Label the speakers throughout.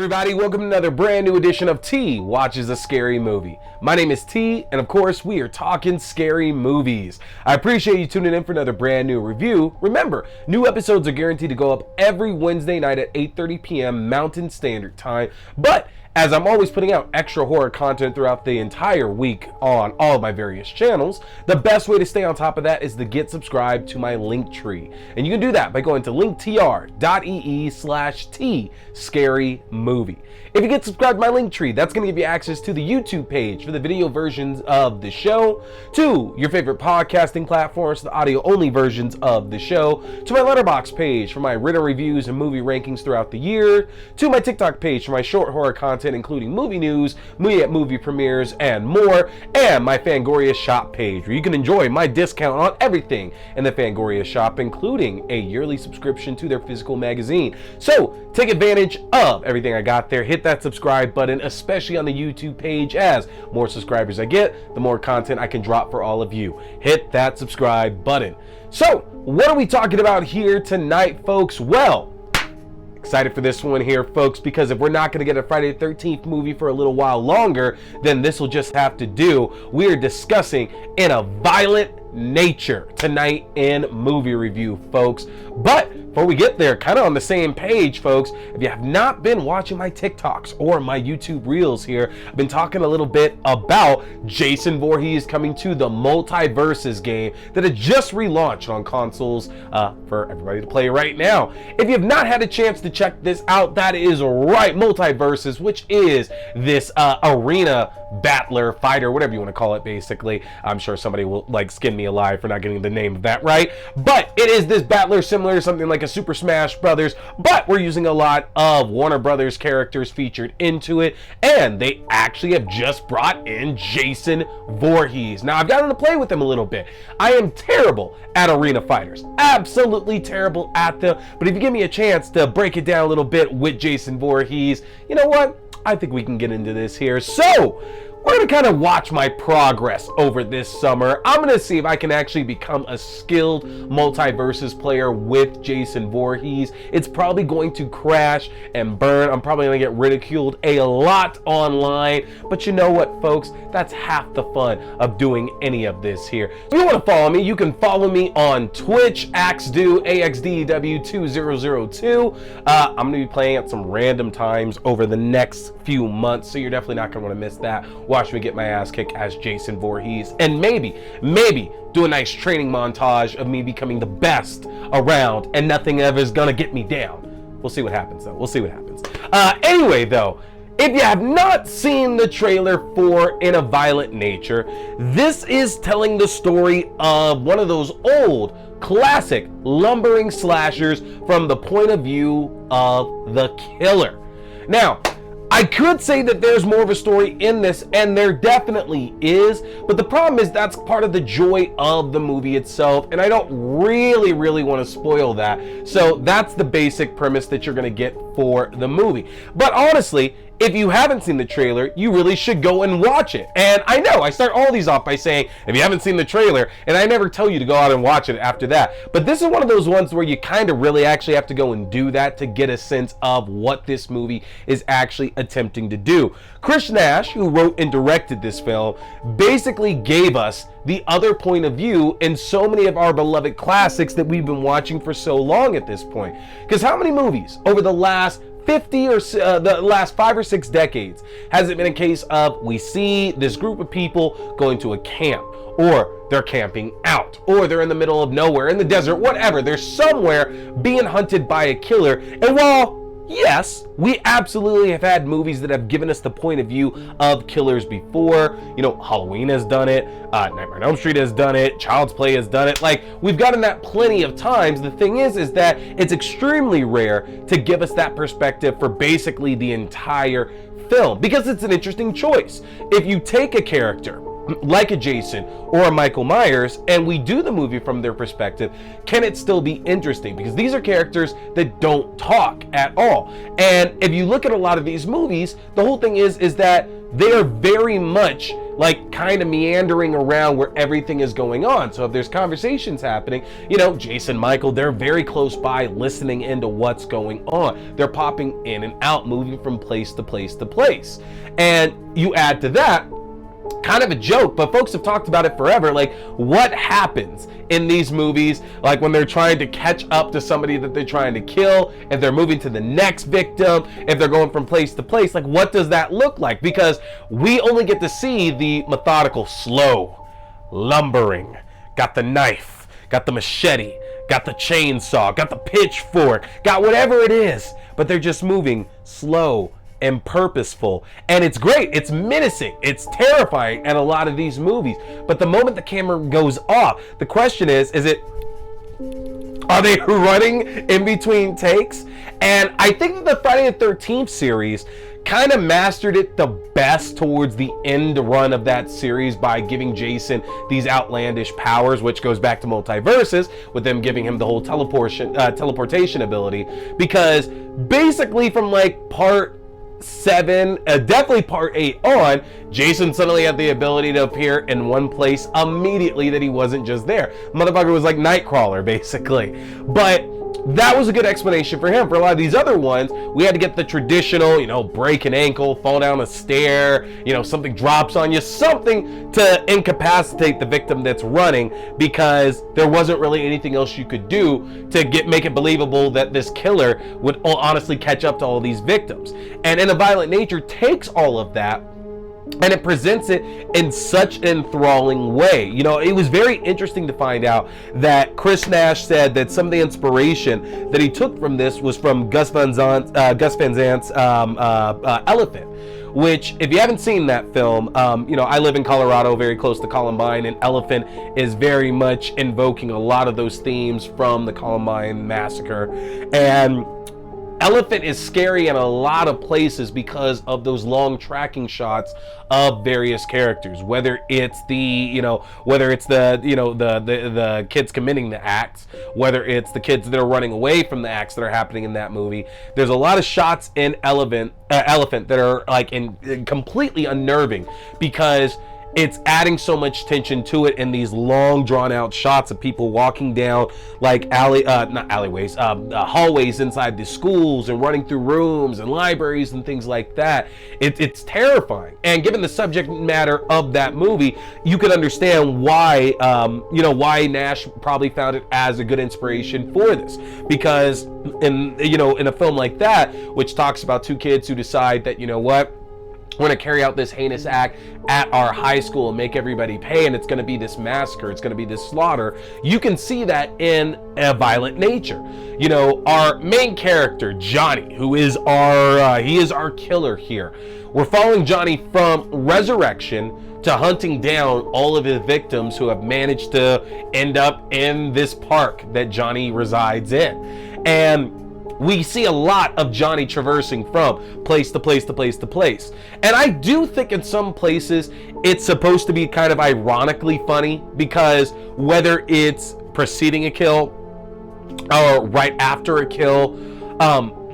Speaker 1: everybody, welcome to another brand new edition of T Watches a Scary Movie. My name is T, and of course we are talking scary movies. I appreciate you tuning in for another brand new review. Remember, new episodes are guaranteed to go up every Wednesday night at 8:30 p.m. Mountain Standard Time, but as I'm always putting out extra horror content throughout the entire week on all of my various channels, the best way to stay on top of that is to get subscribed to my link tree. And you can do that by going to linktr.ee/T Scary Movie. If you get subscribed to my link tree, that's going to give you access to the YouTube page for the video versions of the show, to your favorite podcasting platforms, the audio only versions of the show, to my Letterboxd page for my written reviews and movie rankings throughout the year, to my TikTok page for my short horror content including movie news, movie premieres, and more, and my Fangoria shop page where you can enjoy my discount on everything in the Fangoria shop, including a yearly subscription to their physical magazine. So take advantage of everything I got there. Hit that subscribe button, especially on the YouTube page. As more subscribers I get, the more content I can drop for all of you. Hit that subscribe button. So what are we talking about here tonight, folks? Well, excited for this one here, folks, because if we're not going to get a Friday the 13th movie for a little while longer, then this will just have to do. We are discussing In a Violent Nature tonight in movie review, folks. But before we get there, kind of on the same page, folks, if you have not been watching my TikToks or my YouTube Reels here, I've been talking a little bit about Jason Voorhees coming to the Multiverses game that had just relaunched on consoles for everybody to play right now. If you have not had a chance to check this out, that is right, Multiverses, which is this arena battler, fighter, whatever you want to call it, basically. I'm sure somebody will like skin me alive for not getting the name of that right, but it is this battler similar to something like a Super Smash Brothers, but we're using a lot of Warner Brothers characters featured into it, and they actually have just brought in Jason Voorhees. Now, I've gotten to play with him a little bit. I am terrible at arena fighters, absolutely terrible at them, but if you give me a chance to break it down a little bit with Jason Voorhees, you know what? I think we can get into this here. So we're going to kind of watch my progress over this summer. I'm going to see if I can actually become a skilled Multiverses player with Jason Voorhees. It's probably going to crash and burn. I'm probably going to get ridiculed a lot online. But you know what, folks? That's half the fun of doing any of this here. If you want to follow me, you can follow me on Twitch, AXDEW2002. I'm going to be playing at some random times over the next few months, so you're definitely not going to want to miss that. Watch me get my ass kicked as Jason Voorhees, and maybe do a nice training montage of me becoming the best around, and nothing ever is gonna get me down. We'll see what happens, though. We'll see what happens. Anyway, though, if you have not seen the trailer for In a Violent Nature, this is telling the story of one of those old, classic, lumbering slashers from the point of view of the killer. Now, I could say that there's more of a story in this, and there definitely is, but the problem is that's part of the joy of the movie itself, and I don't really want to spoil that. So that's the basic premise that you're going to get for the movie. But honestly, if you haven't seen the trailer, you really should go and watch it. And I know I start all these off by saying, if you haven't seen the trailer, and I never tell you to go out and watch it after that. But this is one of those ones where you kind of really actually have to go and do that to get a sense of what this movie is actually attempting to do. Chris Nash, who wrote and directed this film, basically gave us the other point of view in so many of our beloved classics that we've been watching for so long at this point. Because how many movies over the last 50 or the last 5 or 6 decades has it been a case of we see this group of people going to a camp, or they're camping out, or they're in the middle of nowhere, in the desert, whatever, they're somewhere being hunted by a killer, and while yes, we absolutely have had movies that have given us the point of view of killers before. You know, Halloween has done it, Nightmare on Elm Street has done it, Child's Play has done it. Like, we've gotten that plenty of times. The thing is that it's extremely rare to give us that perspective for basically the entire film, because it's an interesting choice. If you take a character like a Jason or a Michael Myers, and we do the movie from their perspective, can it still be interesting? Because these are characters that don't talk at all. And if you look at a lot of these movies, the whole thing is that they are very much like kind of meandering around where everything is going on. So if there's conversations happening, you know, Jason, Michael, they're very close by listening into what's going on. They're popping in and out, moving from place to place to place. And you add to that, kind of a joke, but folks have talked about it forever, like what happens in these movies, like when they're trying to catch up to somebody that they're trying to kill, if they're moving to the next victim, if they're going from place to place, like what does that look like? Because we only get to see the methodical, slow, lumbering, got the knife, got the machete, got the chainsaw, got the pitchfork, got whatever it is, but they're just moving slow and purposeful, and it's great, it's menacing, it's terrifying at a lot of these movies. But the moment the camera goes off, the question is are they running in between takes? And I think that the Friday the 13th series kind of mastered it the best towards the end run of that series by giving Jason these outlandish powers, which goes back to multiverses, with them giving him the whole teleportation ability. Because basically from like part 7, definitely part 8 on, Jason suddenly had the ability to appear in one place immediately that he wasn't just there. Motherfucker was like Nightcrawler, basically. But that was a good explanation for him. For a lot of these other ones, we had to get the traditional, you know, break an ankle, fall down a stair, you know, something drops on you, something to incapacitate the victim that's running, because there wasn't really anything else you could do to make it believable that this killer would honestly catch up to all these victims. And In a Violent Nature takes all of that and it presents it in such an enthralling way. You know, it was very interesting to find out that Chris Nash said that some of the inspiration that he took from this was from Gus Van Zant's Elephant, which, if you haven't seen that film, you know, I live in Colorado, very close to Columbine, and Elephant is very much invoking a lot of those themes from the Columbine massacre. And Elephant is scary in a lot of places because of those long tracking shots of various characters, whether it's the kids committing the acts, whether it's the kids that are running away from the acts that are happening in that movie. There's a lot of shots in Elephant that are like completely unnerving, because it's adding so much tension to it in these long drawn out shots of people walking down like hallways inside the schools and running through rooms and libraries and things like that. It's terrifying. And given the subject matter of that movie, you can understand why, why Nash probably found it as a good inspiration for this. Because in a film like that, which talks about two kids who decide that, you know what, we're going to carry out this heinous act at our high school and make everybody pay, and it's going to be this massacre, it's going to be this slaughter. You can see that in A Violent Nature. You know, our main character, Johnny, who is our killer here. We're following Johnny from resurrection to hunting down all of his victims who have managed to end up in this park that Johnny resides in. And we see a lot of Johnny traversing from place to place to place to place. And I do think in some places it's supposed to be kind of ironically funny, because whether it's preceding a kill or right after a kill,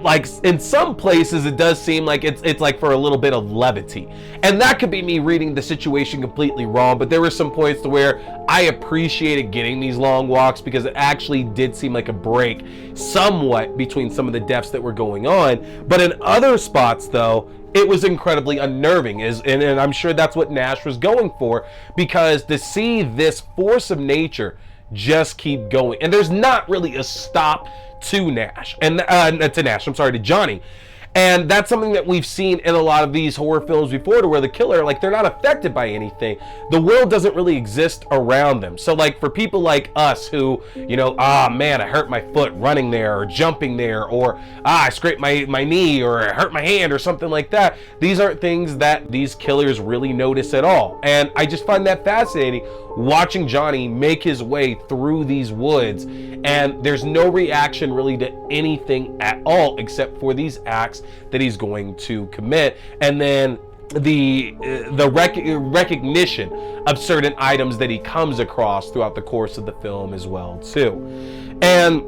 Speaker 1: like in some places it does seem like it's like for a little bit of levity, and that could be me reading the situation completely wrong. But there were some points to where I appreciated getting these long walks, because it actually did seem like a break somewhat between some of the deaths that were going on. But in other spots though, it was incredibly unnerving, and I'm sure that's what Nash was going for, because to see this force of nature just keep going, and there's not really a stop to Nash, and to Johnny. And that's something that we've seen in a lot of these horror films before, to where the killer, like, they're not affected by anything. The world doesn't really exist around them. So like for people like us who, you know, man, I hurt my foot running there or jumping there, or I scraped my knee, or I hurt my hand or something like that, these aren't things that these killers really notice at all. And I just find that fascinating, watching Johnny make his way through these woods, and there's no reaction really to anything at all except for these acts that he's going to commit, and then the recognition of certain items that he comes across throughout the course of the film as well too. And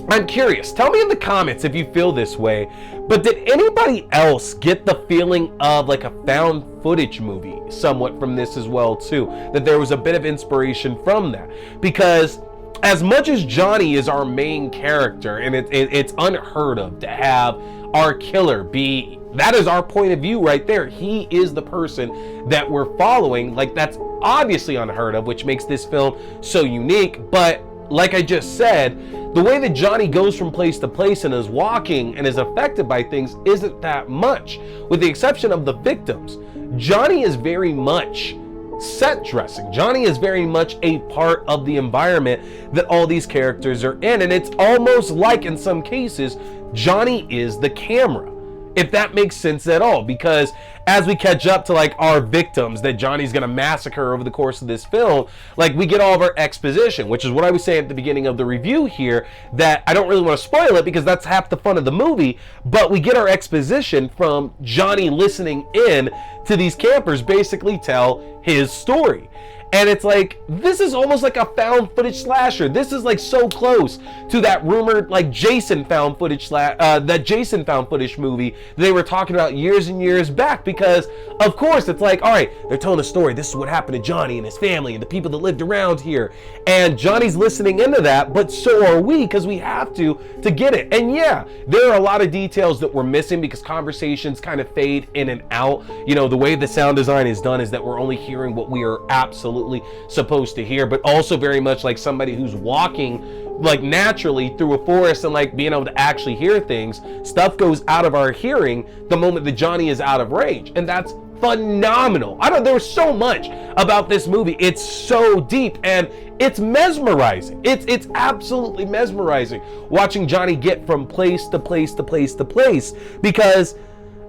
Speaker 1: I'm curious, tell me in the comments if you feel this way, but did anybody else get the feeling of like a found footage movie somewhat from this as well too? That there was a bit of inspiration from that? Because as much as Johnny is our main character, and it's unheard of to have our killer be, that is our point of view right there. He is the person that we're following. Like, that's obviously unheard of, which makes this film so unique. But like I just said, the way that Johnny goes from place to place and is walking and is affected by things isn't that much, with the exception of the victims. Johnny is very much set dressing. Johnny is very much a part of the environment that all these characters are in, and it's almost like in some cases Johnny is the camera, if that makes sense at all, because as we catch up to like our victims that Johnny's gonna massacre over the course of this film, like we get all of our exposition, which is what I was saying at the beginning of the review here, that I don't really want to spoil it because that's half the fun of the movie, but we get our exposition from Johnny listening in to these campers basically tell his story. And it's like, this is almost like a found footage slasher. This is like so close to that rumored like Jason found footage movie they were talking about years and years back, because of course it's like, all right, they're telling a story. This is what happened to Johnny and his family and the people that lived around here. And Johnny's listening into that, but so are we, because we have to get it. And yeah, there are a lot of details that we're missing because conversations kind of fade in and out. You know, the way the sound design is done is that we're only hearing what we are absolutely supposed to hear, but also very much like somebody who's walking like naturally through a forest and like being able to actually hear things. Stuff goes out of our hearing the moment that Johnny is out of range, and that's phenomenal. There's so much about this movie. It's so deep and it's mesmerizing. It's absolutely mesmerizing watching Johnny get from place to place to place to place, because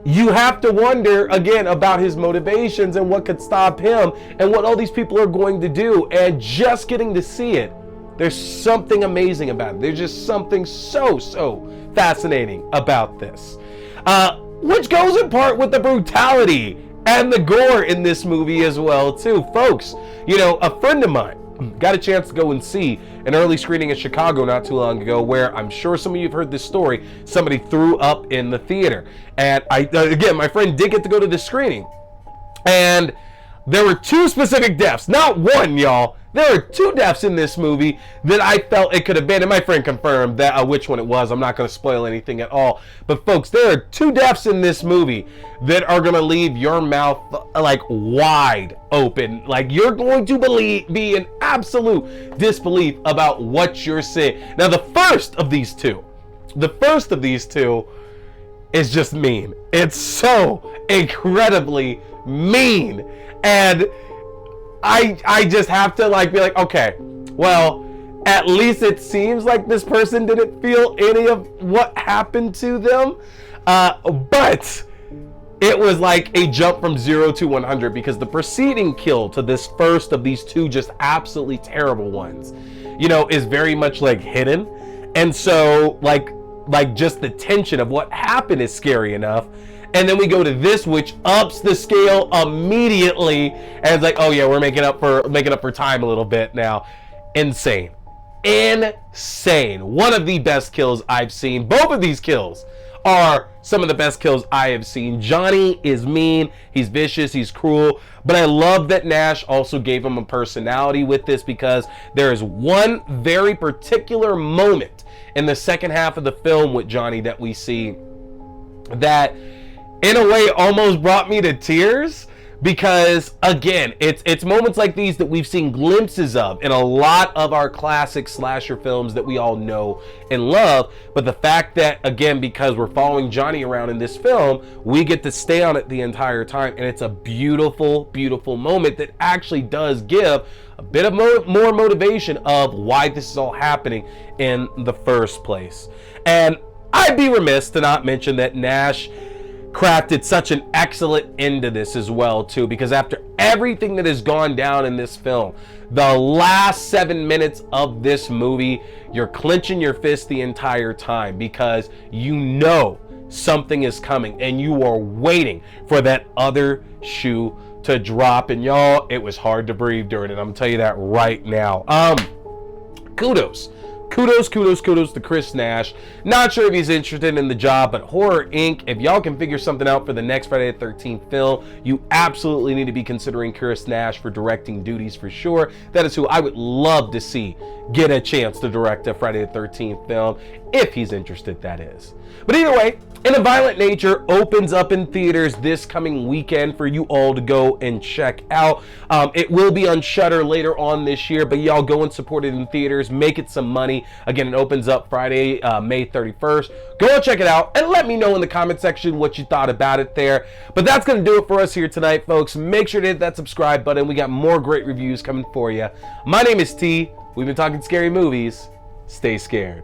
Speaker 1: you have to wonder again about his motivations and what could stop him and what all these people are going to do. And just getting to see it, there's something amazing about it. There's just something so fascinating about this, which goes in part with the brutality and the gore in this movie as well too. Folks, you know, a friend of mine got a chance to go and see an early screening in Chicago not too long ago, where I'm sure some of you have heard this story. Somebody threw up in the theater, and again, my friend did get to go to the screening, and there were two specific deaths, not one, y'all. There are two deaths in this movie that I felt it could have been, and my friend confirmed that which one it was. I'm not going to spoil anything at all, but folks, there are two deaths in this movie that are going to leave your mouth like wide open. Like, you're going to be in absolute disbelief about what you're seeing. Now, the first of these two is just mean. It's so incredibly mean, and I just have to like be like, okay, well, at least it seems like this person didn't feel any of what happened to them, but it was like a jump from 0 to 100, because the preceding kill to this first of these two just absolutely terrible ones, you know, is very much like hidden. And so like just the tension of what happened is scary enough. And then we go to this, which ups the scale immediately, and it's like, oh yeah, we're making up for time a little bit now. Insane. One of the best kills I've seen. Both of these kills are some of the best kills I have seen. Johnny is mean, he's vicious, he's cruel, but I love that Nash also gave him a personality with this, because there is one very particular moment in the second half of the film with Johnny that we see that in a way almost brought me to tears, because again, it's moments like these that we've seen glimpses of in a lot of our classic slasher films that we all know and love. But the fact that, again, because we're following Johnny around in this film, we get to stay on it the entire time, and it's a beautiful moment that actually does give a bit of more motivation of why this is all happening in the first place. And I'd be remiss to not mention that Nash crafted such an excellent end to this as well too, because after everything that has gone down in this film, the last 7 minutes of this movie, you're clenching your fist the entire time, because you know something is coming and you are waiting for that other shoe to drop. And y'all, it was hard to breathe during it, I'm gonna tell you that right now. Kudos kudos to Chris Nash. Not sure if he's interested in the job, but Horror Inc., if y'all can figure something out for the next Friday the 13th film, you absolutely need to be considering Chris Nash for directing duties for sure. That is who I would love to see get a chance to direct a Friday the 13th film, if he's interested, that is. But either way, In a Violent Nature opens up in theaters this coming weekend for you all to go and check out. It will be on Shudder later on this year, but y'all go and support it in theaters, make it some money. Again, it opens up Friday, May 31st. Go and check it out and let me know in the comment section what you thought about it there. But that's going to do it for us here tonight, folks. Make sure to hit that subscribe button. We got more great reviews coming for you. My name is T. We've been talking scary movies. Stay scared.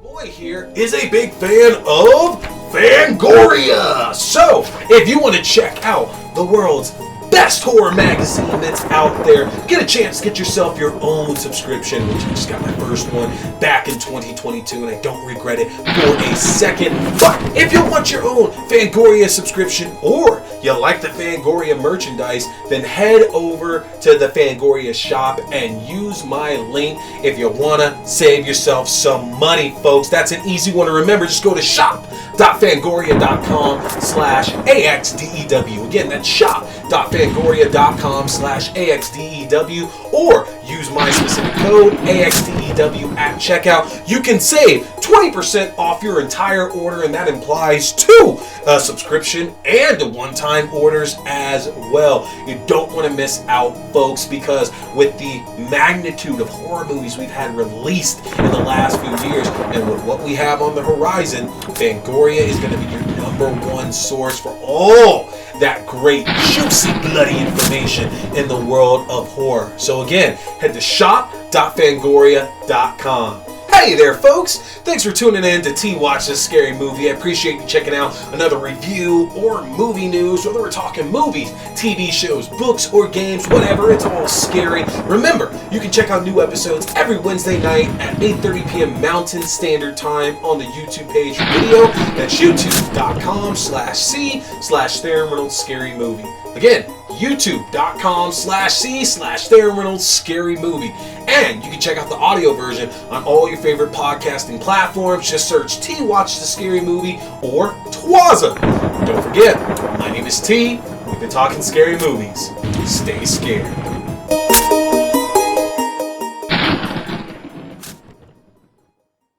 Speaker 2: Boy here is a big fan of Fangoria. So, if you want to check out the world's best horror magazine that's out there, get a chance to get yourself your own subscription, which I just got my first one back in 2022, and I don't regret it for a second. But if you want your own Fangoria subscription, or you like the Fangoria merchandise, then head over to the Fangoria shop and use my link if you want to save yourself some money, folks. That's an easy one to remember. Just go to shop.fangoria.com/axdew. Again, that's shop.fangoria.com/axdew, or use my specific code AXDEW at checkout. You can save 20% off your entire order, and that implies 2 subscription and the one-time orders as well. You don't want to miss out, folks, because with the magnitude of horror movies we've had released in the last few years, and with what we have on the horizon, Fangoria is going to be your #1 source for all that great, juicy, bloody information in the world of horror. So again, head to shop.fangoria.com. Hey there, folks! Thanks for tuning in to T Watch This Scary Movie. I appreciate you checking out another review or movie news, whether we're talking movies, TV shows, books, or games, whatever, it's all scary. Remember, you can check out new episodes every Wednesday night at 8:30 p.m. Mountain Standard Time on the YouTube page for video. That's youtube.com/C/Theron Reynolds Scary Movie. Again, youtube.com/C/Theron Reynolds Scary Movie. And you can check out the audio version on all your favorite podcasting platforms. Just search T Watch the Scary Movie or TWASM. Don't forget, my name is T. We've been talking scary movies. Stay scared.